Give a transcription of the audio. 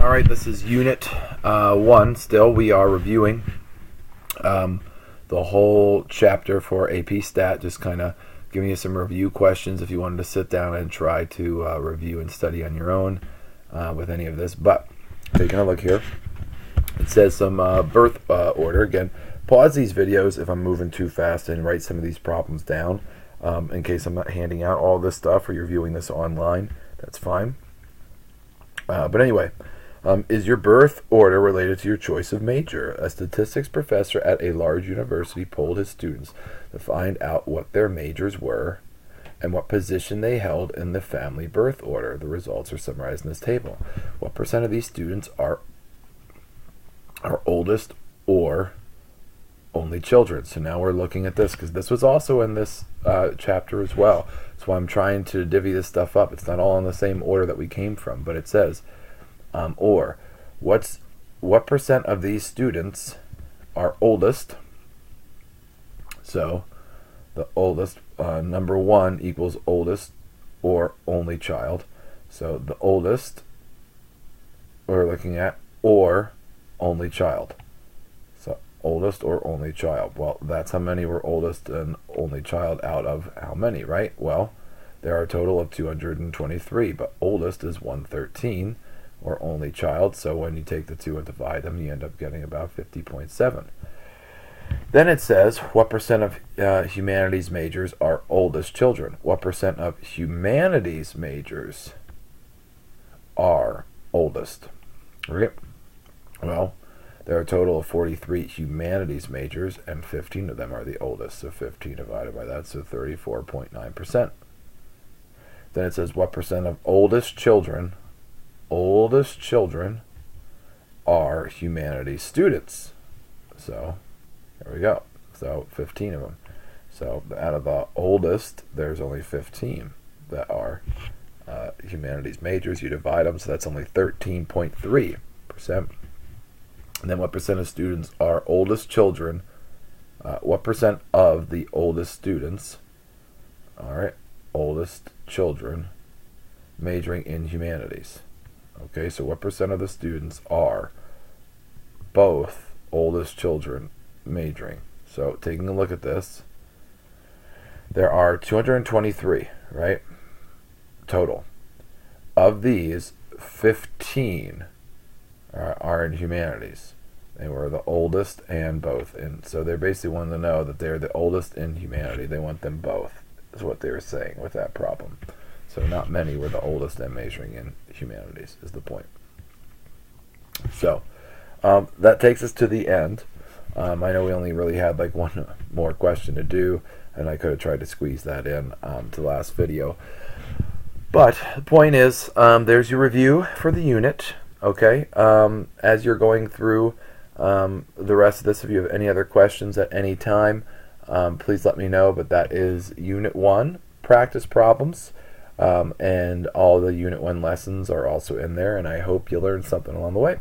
All right, this is Unit 1. Still, we are reviewing the whole chapter for AP Stat, just kind of giving you some review questions if you wanted to sit down and try to review and study on your own with any of this. But taking a look here, it says some birth order. Again, pause these videos if I'm moving too fast and write some of these problems down in case I'm not handing out all this stuff or you're viewing this online. That's fine. But anyway, is your birth order related to your choice of major? A statistics professor at a large university polled his students to find out what their majors were and what position they held in the family birth order. The results are summarized in this table. What percent of these students are oldest or only children? So now we're looking at this because this was also in this chapter as well. That's why I'm trying to divvy this stuff up. It's not all in the same order that we came from, but it says what percent of these students are oldest? So the oldest, number 1 equals oldest or only child. So the oldest we're looking at or only child. So oldest or only child. Well, that's how many were oldest and only child out of how many, right? Well, there are a total of 223, but oldest is 113. Or only child, so when you take the 2 and divide them, you end up getting about 50.7. Then it says, what percent of humanities majors are oldest children? What percent of humanities majors are oldest? Right? Well, there are a total of 43 humanities majors, and 15 of them are the oldest, so 15 divided by that, so 34.9%. Then it says, what percent of oldest children are humanities students? So there we go. So 15 of them. So out of the oldest, there's only 15 that are humanities majors. You divide them, so that's only 13.3%. And then what percent of students are oldest children? What percent of the oldest students, all right, oldest children majoring in humanities? Okay, so what percent of the students are both oldest children majoring? So taking a look at this, there are 223, right, total. Of these, 15 are in humanities. They were the oldest and both. And so they basically wanted to know that they're the oldest in humanity. They want them both, is what they were saying with that problem. So not many were the oldest and majoring in humanities, is the point. So that takes us to the end. I know we only really had like one more question to do, and I could have tried to squeeze that in to the last video. But the point is, there's your review for the unit. Okay, as you're going through the rest of this, if you have any other questions at any time, please let me know. But that is Unit 1, practice problems. And all the Unit 1 lessons are also in there, and I hope you learned something along the way.